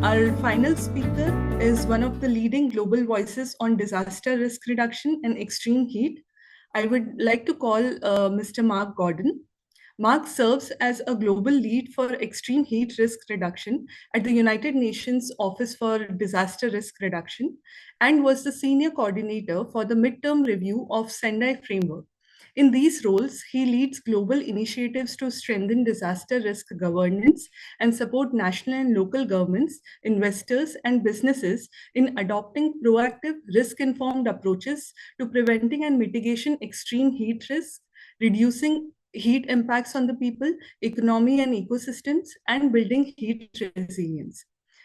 Our final speaker is one of the leading global voices on disaster risk reduction and extreme heat. I would like to call Mr. Marc Gordon. Marc serves as a global lead for extreme heat risk reduction at the United Nations Office for Disaster Risk Reduction and was the senior coordinator for the midterm review of Sendai framework. In these roles, he leads global initiatives to strengthen disaster risk governance and support national and local governments, investors, and businesses in adopting proactive, risk informed approaches to preventing and mitigating extreme heat risk, reducing heat impacts on the people, economy, and ecosystems, and building heat resilience.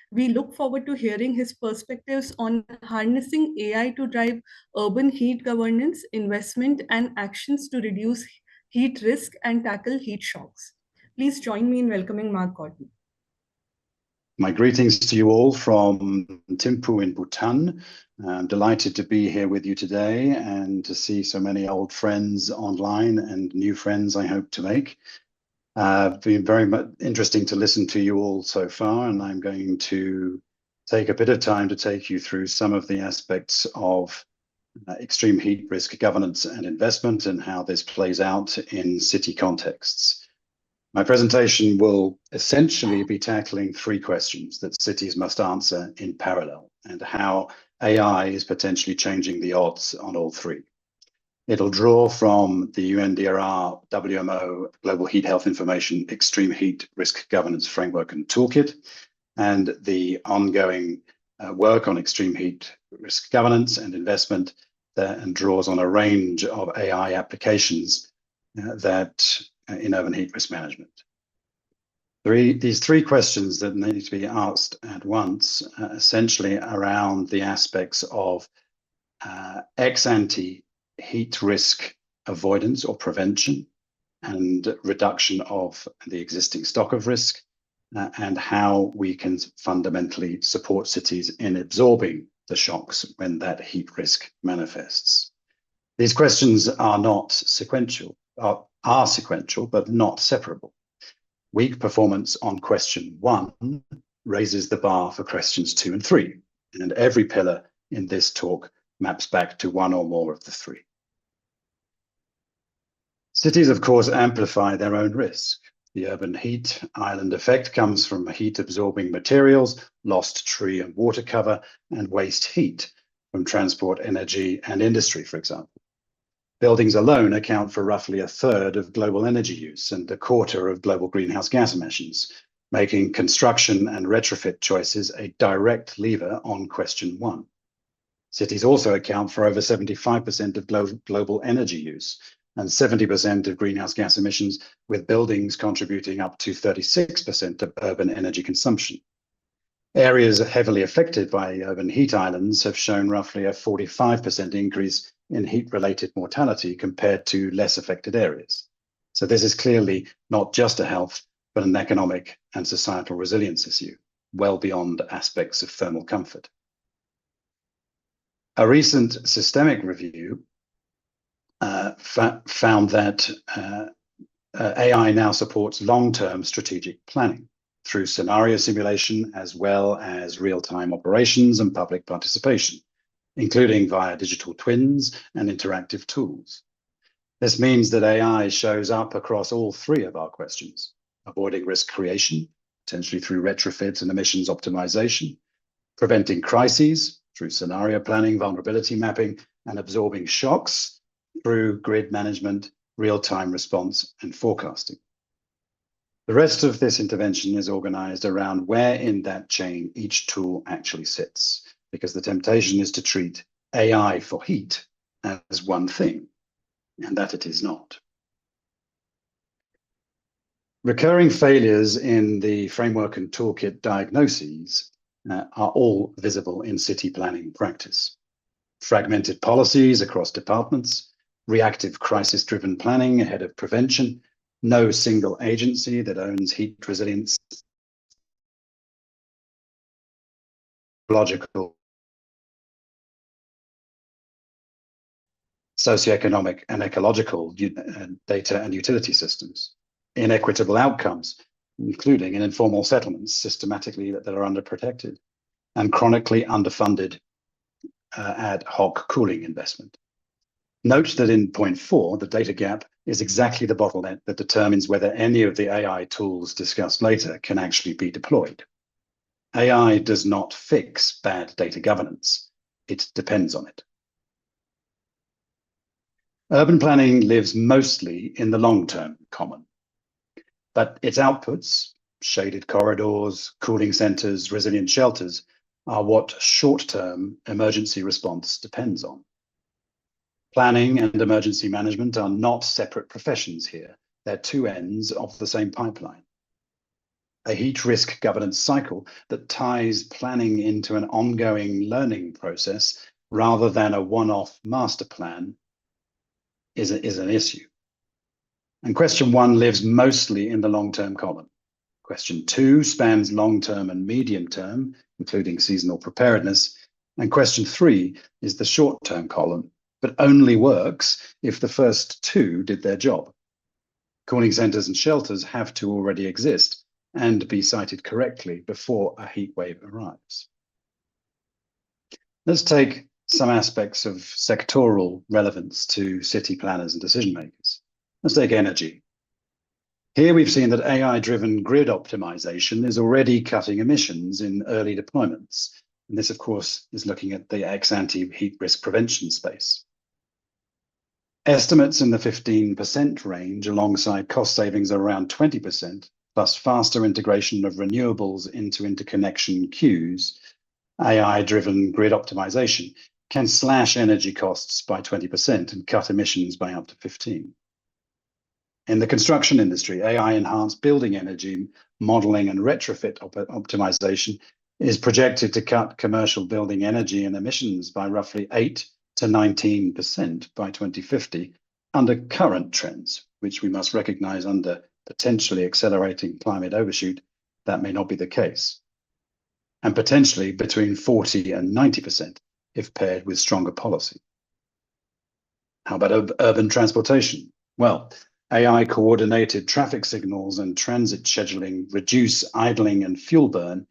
We look forward to hearing his perspectives on harnessing AI to drive urban heat governance, investment, and actions to reduce heat risk and tackle heat shocks. Please join me in welcoming Marc Gordon. My greetings to you all from Thimphu in Bhutan. I'm delighted to be here with you today and to see so many old friends online and new friends I hope to make. It's been very much interesting to listen to you all so far, and I'm going to take a bit of time to take you through some of the aspects of extreme heat risk governance and investment and how this plays out in city contexts. My presentation will essentially be tackling three questions that cities must answer in parallel and how AI is potentially changing the odds on all three. It'll draw from the UNDRR WMO Global Heat Health Information Extreme Heat Risk Governance Framework and Toolkit, and the ongoing work on extreme heat risk governance and investment and draws on a range of AI applications that in urban heat risk management. These three questions that need to be asked at once, essentially around the aspects of ex-ante heat risk avoidance or prevention and reduction of the existing stock of risk, and how we can fundamentally support cities in absorbing the shocks when that heat risk manifests. These questions are not sequential, are sequential, but not separable. Weak performance on question 1 raises the bar for questions 2 and 3, and every pillar in this talk maps back to one or more of the three. Cities, of course, amplify their own risk. The urban heat island effect comes from heat-absorbing materials, lost tree and water cover, and waste heat from transport, energy, and industry, for example. Buildings alone account for roughly a third of global energy use and a quarter of global greenhouse gas emissions, making construction and retrofit choices a direct lever on question 1. Cities also account for over 75% of global energy use and 70% of greenhouse gas emissions, with buildings contributing up to 36% of urban energy consumption. Areas heavily affected by urban heat islands have shown roughly a 45% increase in heat-related mortality compared to less affected areas. So this is clearly not just a health, but an economic and societal resilience issue, well beyond aspects of thermal comfort. A recent systemic review found that AI now supports long-term strategic planning through scenario simulation as well as real-time operations and public participation, including via digital twins and interactive tools. This means that AI shows up across all three of our questions: avoiding risk creation, potentially through retrofit and emissions optimization, preventing crises through scenario planning, vulnerability mapping, and absorbing shocks through grid management, real-time response, and forecasting. The rest of this intervention is organized around where in that chain each tool actually sits, because the temptation is to treat AI for heat as one thing, and that it is not. Recurring failures in the framework and toolkit diagnoses are all visible in city planning practice. Fragmented policies across departments, reactive crisis-driven planning ahead of prevention, no single agency that owns heat resilience, logical, socioeconomic and ecological data and utility systems, inequitable outcomes, including in informal settlements systematically that are underprotected, and chronically underfunded ad hoc cooling investment. Note that in point 4, the data gap is exactly the bottleneck that determines whether any of the AI tools discussed later can actually be deployed. AI does not fix bad data governance. It depends on it. Urban planning lives mostly in the long-term common, but its outputs, shaded corridors, cooling centers, resilient shelters, are what short-term emergency response depends on. Planning and emergency management are not separate professions here. They're two ends of the same pipeline. A heat risk governance cycle that ties planning into an ongoing learning process rather than a one-off master plan is an issue. And question 1 lives mostly in the long-term column. Question 2 spans long-term and medium-term, including seasonal preparedness. And question 3 is the short-term column, but only works if the first 2 did their job. Cooling centers and shelters have to already exist and be sited correctly before a heat wave arrives. Let's take some aspects of sectoral relevance to city planners and decision makers. Let's take energy. Here we've seen that AI-driven grid optimization is already cutting emissions in early deployments. And this, of course, is looking at the ex-ante heat risk prevention space. Estimates in the 15% range alongside cost savings are around 20%, plus faster integration of renewables into interconnection queues. AI-driven grid optimization can slash energy costs by 20% and cut emissions by up to 15%. In the construction industry, AI-enhanced building energy modeling and retrofit optimization is projected to cut commercial building energy and emissions by roughly 8 to 19% by 2050 under current trends, which we must recognize under potentially accelerating climate overshoot. That may not be the case. And potentially between 40 and 90% if paired with stronger policy. How about urban transportation? Well, AI-coordinated traffic signals and transit scheduling reduce idling and fuel burn,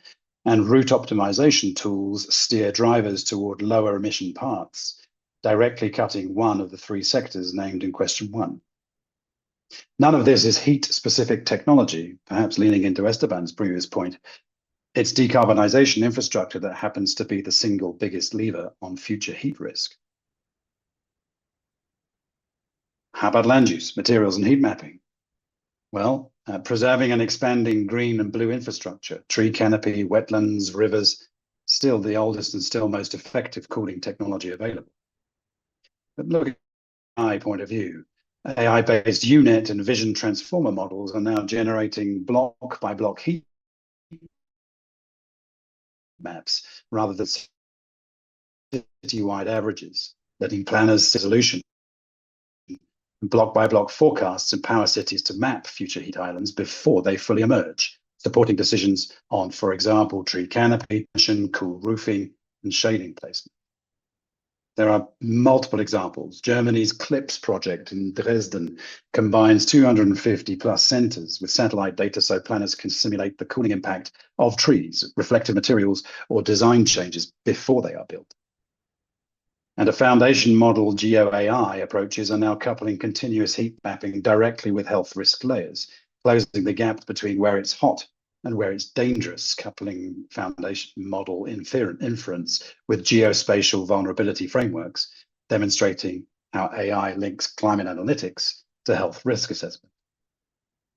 and route optimization tools steer drivers toward lower emission paths, directly cutting one of the 3 sectors named in question 1. None of this is heat-specific technology, perhaps leaning into Esteban's previous point. It's decarbonization infrastructure that happens to be the single biggest lever on future heat risk. How about land use, materials, and heat mapping? Well, preserving and expanding green and blue infrastructure, tree canopy, wetlands, rivers, still the oldest and still most effective cooling technology available. But look at my point of view. AI-based UNet and vision transformer models are now generating block-by-block heat maps rather than city-wide averages, letting planners see solution. Block-by-block forecasts empower cities to map future heat islands before they fully emerge, supporting decisions on, for example, tree canopy, cool roofing, and shading placement. There are multiple examples. Germany's CLIPS project in Dresden combines 250 plus centers with satellite data so planners can simulate the cooling impact of trees, reflective materials, or design changes before they are built. And a foundation model GeoAI approaches are now coupling continuous heat mapping directly with health risk layers, closing the gap between where it's hot and where it's dangerous, coupling foundation model inference with geospatial vulnerability frameworks, demonstrating how AI links climate analytics to health risk assessment.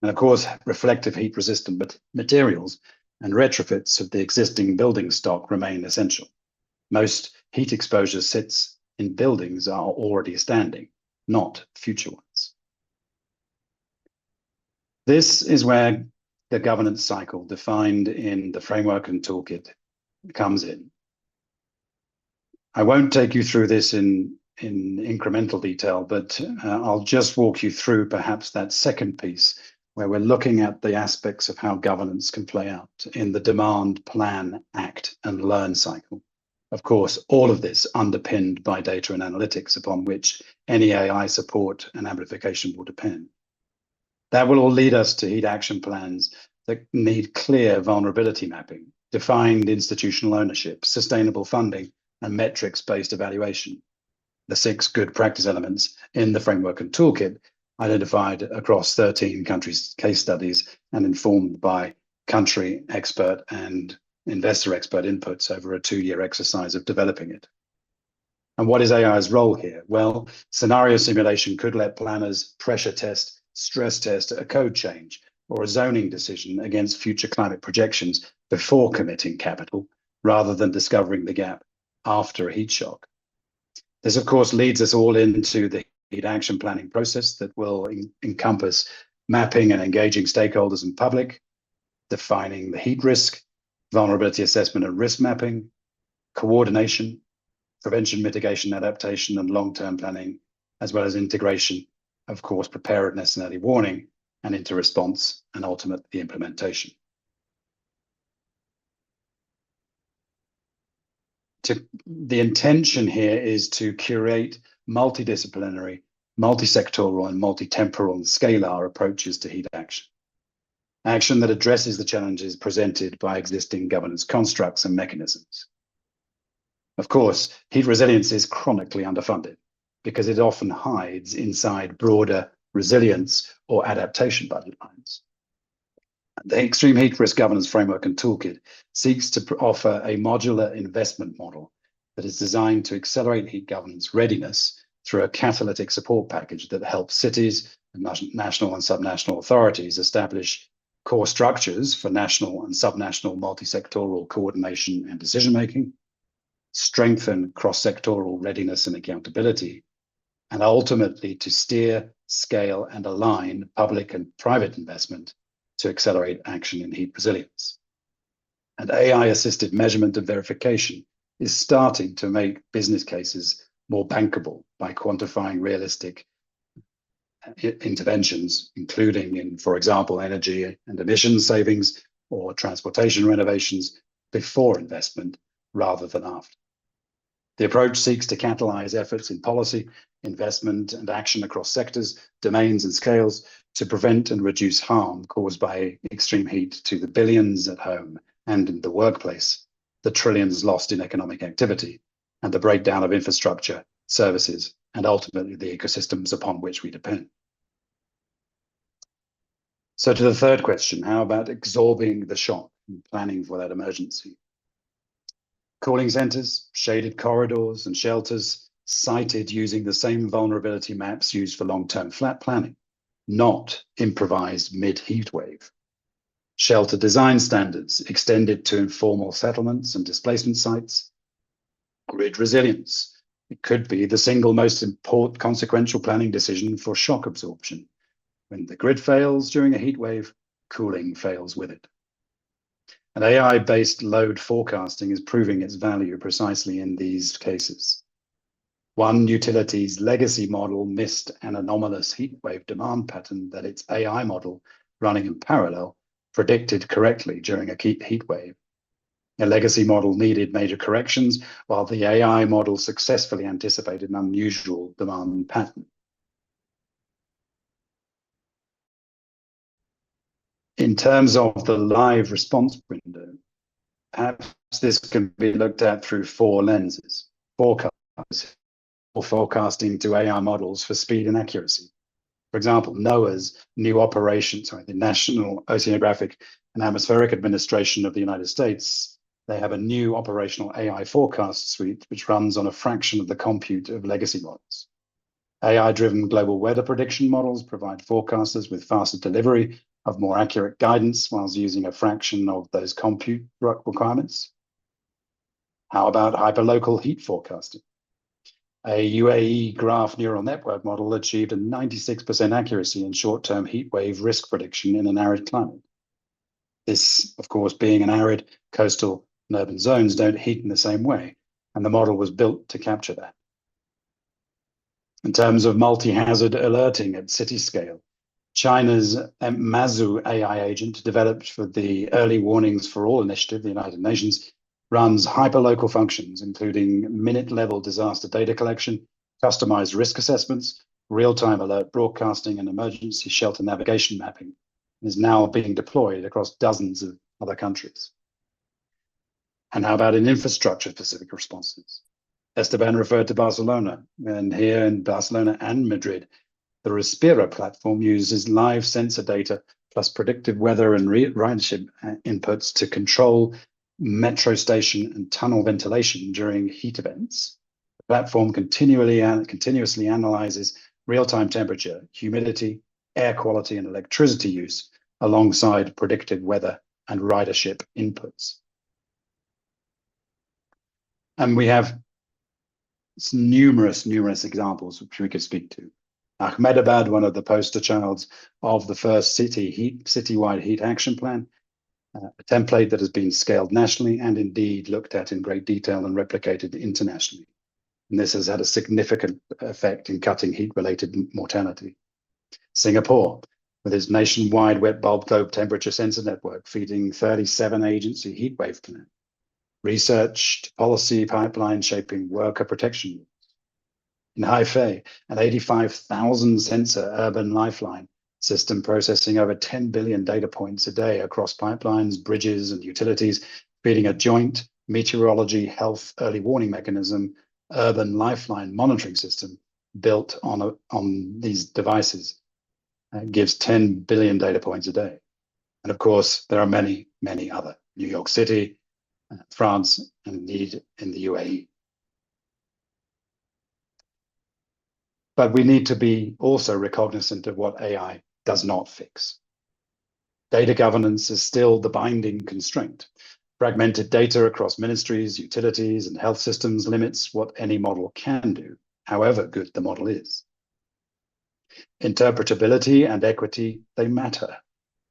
And of course, reflective heat resistant materials and retrofits of the existing building stock remain essential. Most heat exposure sits in buildings are already standing, not future ones. This is where the governance cycle defined in the framework and toolkit comes in. I won't take you through this in incremental detail, but I'll just walk you through perhaps that second piece where we're looking at the aspects of how governance can play out in the demand, plan, act, and learn cycle. Of course, all of this underpinned by data and analytics upon which any AI support and amplification will depend. That will all lead us to heat action plans that need clear vulnerability mapping, defined institutional ownership, sustainable funding, and metrics-based evaluation. The 6 good practice elements in the framework and toolkit identified across 13 countries' case studies and informed by country expert and investor expert inputs over a 2-year exercise of developing it. And what is AI's role here? Well, scenario simulation could let planners pressure test, stress test a code change or a zoning decision against future climate projections before committing capital, rather than discovering the gap after a heat shock. This, of course, leads us all into the heat action planning process that will encompass mapping and engaging stakeholders and public, defining the heat risk, vulnerability assessment and risk mapping, coordination, prevention, mitigation, adaptation, and long-term planning, as well as integration, of course, preparedness and early warning, and into response and ultimately the implementation. The intention here is to curate multidisciplinary, multi-sectoral, and multi-temporal and scalar approaches to heat action. Action that addresses the challenges presented by existing governance constructs and mechanisms. Of course, heat resilience is chronically underfunded because it often hides inside broader resilience or adaptation budget lines. The Extreme Heat Risk Governance Framework and Toolkit seeks to offer a modular investment model that is designed to accelerate heat governance readiness through a catalytic support package that helps cities and national and subnational authorities establish core structures for national and subnational multi-sectoral coordination and decision-making, strengthen cross-sectoral readiness and accountability, and ultimately to steer, scale, and align public and private investment to accelerate action in heat resilience. And AI-assisted measurement and verification is starting to make business cases more bankable by quantifying realistic interventions, including in, for example, energy and emissions savings or transportation renovations before investment rather than after. The approach seeks to catalyze efforts in policy, investment, and action across sectors, domains, and scales to prevent and reduce harm caused by extreme heat to the billions at home and in the workplace, the trillions lost in economic activity, and the breakdown of infrastructure, services, and ultimately the ecosystems upon which we depend. So to the third question, how about absorbing the shock and planning for that emergency? Cooling centers, shaded corridors, and shelters sited using the same vulnerability maps used for long-term flat planning, not improvised mid-heat wave. Shelter design standards extended to informal settlements and displacement sites. Grid resilience. It could be the single most important consequential planning decision for shock absorption. When the grid fails during a heat wave, cooling fails with it. And AI-based load forecasting is proving its value precisely in these cases. One utility's legacy model missed an anomalous heatwave demand pattern that its AI model, running in parallel, predicted correctly during a heatwave. A legacy model needed major corrections, while the AI model successfully anticipated an unusual demand pattern. In terms of the live response window, perhaps this can be looked at through 4 lenses: forecasting to AI models for speed and accuracy. For example, NOAA's new the National Oceanographic and Atmospheric Administration of the United States, they have a new operational AI forecast suite which runs on a fraction of the compute of legacy models. AI-driven global weather prediction models provide forecasters with faster delivery of more accurate guidance whilst using a fraction of those compute requirements. How about hyperlocal heat forecasting? A UAE graph neural network model achieved a 96% accuracy in short-term heat wave risk prediction in an arid climate. This, of course, being an arid, coastal, and urban zones don't heat in the same way, and the model was built to capture that. In terms of multi-hazard alerting at city scale, China's Mazu AI agent, developed for the Early Warnings for All initiative, the United Nations, runs hyperlocal functions, including minute-level disaster data collection, customized risk assessments, real-time alert broadcasting, and emergency shelter navigation mapping, and is now being deployed across dozens of other countries. And how about in infrastructure-specific responses? Esteban referred to Barcelona, and here in Barcelona and Madrid, the Respira platform uses live sensor data plus predictive weather and ridership inputs to control metro station and tunnel ventilation during heat events. The platform continuously analyzes real-time temperature, humidity, air quality, and electricity use alongside predicted weather and ridership inputs. And we have numerous examples which we could speak to. Ahmedabad, one of the poster childs of the first citywide heat action plan, a template that has been scaled nationally and indeed looked at in great detail and replicated internationally. And this has had a significant effect in cutting heat-related mortality. Singapore, with its nationwide wet bulb globe temperature sensor network feeding 37 agency heatwave plan. Researched policy pipeline shaping worker protection rules. In Haifei, an 85,000 sensor urban lifeline system processing over 10 billion data points a day across pipelines, bridges, and utilities, feeding a joint meteorology health early warning mechanism, urban lifeline monitoring system built on these devices. Gives 10 billion data points a day. And of course, there are many other. New York City, France, and indeed in the UAE. But we need to be also recognizant of what AI does not fix. Data governance is still the binding constraint. Fragmented data across ministries, utilities, and health systems limits what any model can do, however good the model is. Interpretability and equity, they matter.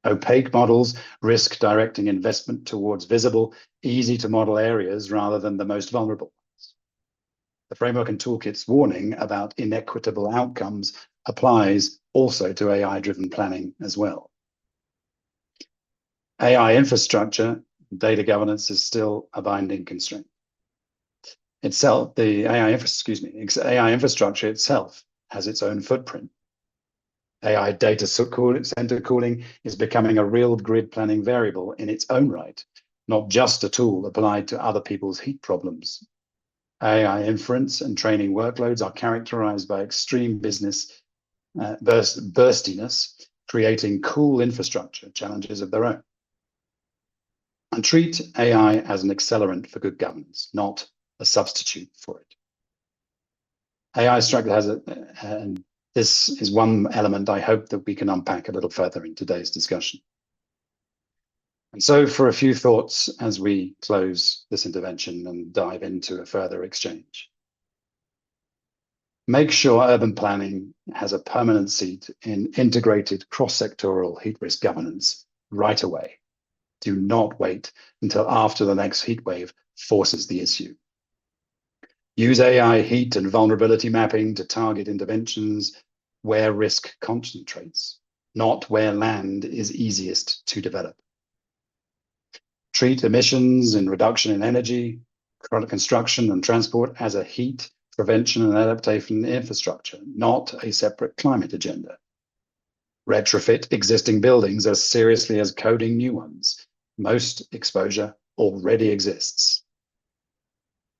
Opaque models risk directing investment towards visible, easy to model areas rather than the most vulnerable ones. The framework and toolkit's warning about inequitable outcomes applies also to AI-driven planning as well. AI infrastructure, data governance is still a binding constraint. The AI infrastructure itself has its own footprint. AI data center cooling is becoming a real grid planning variable in its own right, not just a tool applied to other people's heat problems. AI inference and training workloads are characterized by extreme business burstiness, creating cool infrastructure challenges of their own. And treat AI as an accelerant for good governance, not a substitute for it. AI structure has and this is one element I hope that we can unpack a little further in today's discussion. And so for a few thoughts as we close this intervention and dive into a further exchange. Make sure urban planning has a permanent seat in integrated cross-sectoral heat risk governance right away. Do not wait until after the next heat wave forces the issue. Use AI heat and vulnerability mapping to target interventions where risk concentrates, not where land is easiest to develop. Treat emissions and reduction in energy, construction and transport as a heat prevention and adaptation infrastructure, not a separate climate agenda. Retrofit existing buildings as seriously as coding new ones. Most exposure already exists.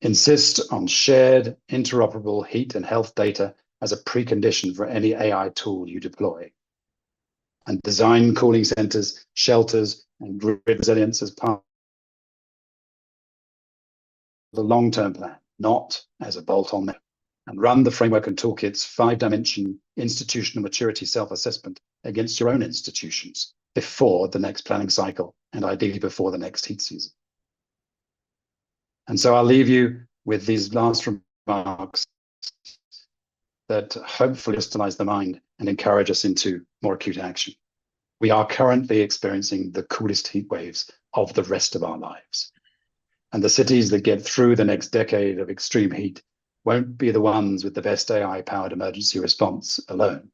Insist on shared, interoperable heat and health data as a precondition for any AI tool you deploy. And design cooling centers, shelters, and grid resilience as part of the long-term plan, not as a bolt-on. And run the framework and toolkit's 5-dimension institutional maturity self-assessment against your own institutions before the next planning cycle, and ideally before the next heat season. And so I'll leave you with these last remarks that hopefully crystallize the mind and encourage us into more acute action. We are currently experiencing the coolest heat waves of the rest of our lives. And the cities that get through the next decade of extreme heat won't be the ones with the best AI-powered emergency response alone.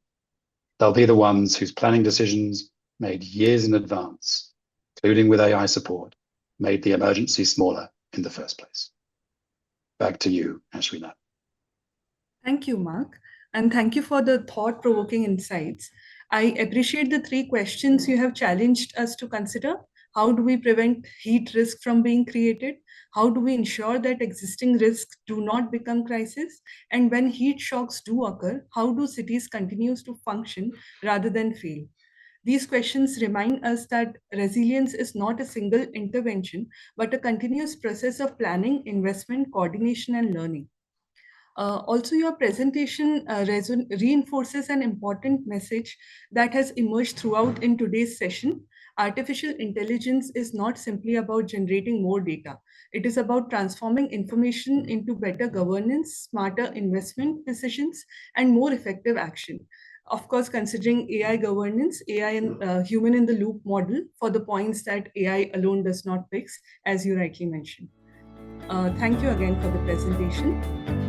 They'll be the ones whose planning decisions made years in advance, including with AI support, made the emergency smaller in the first place. Back to you, Ashwina. Thank you, Marc, and thank you for the thought-provoking insights. I appreciate the three questions you have challenged us to consider. How do we prevent heat risk from being created? How do we ensure that existing risks do not become crises? And when heat shocks do occur, how do cities continue to function rather than fail? These questions remind us that resilience is not a single intervention, but a continuous process of planning, investment, coordination, and learning. Also, your presentation reinforces an important message that has emerged throughout in today's session. Artificial intelligence is not simply about generating more data. It is about transforming information into better governance, smarter investment decisions, and more effective action. Of course, considering AI governance, AI and human in the loop model for the points that AI alone does not fix, as you rightly mentioned. Thank you again for the presentation.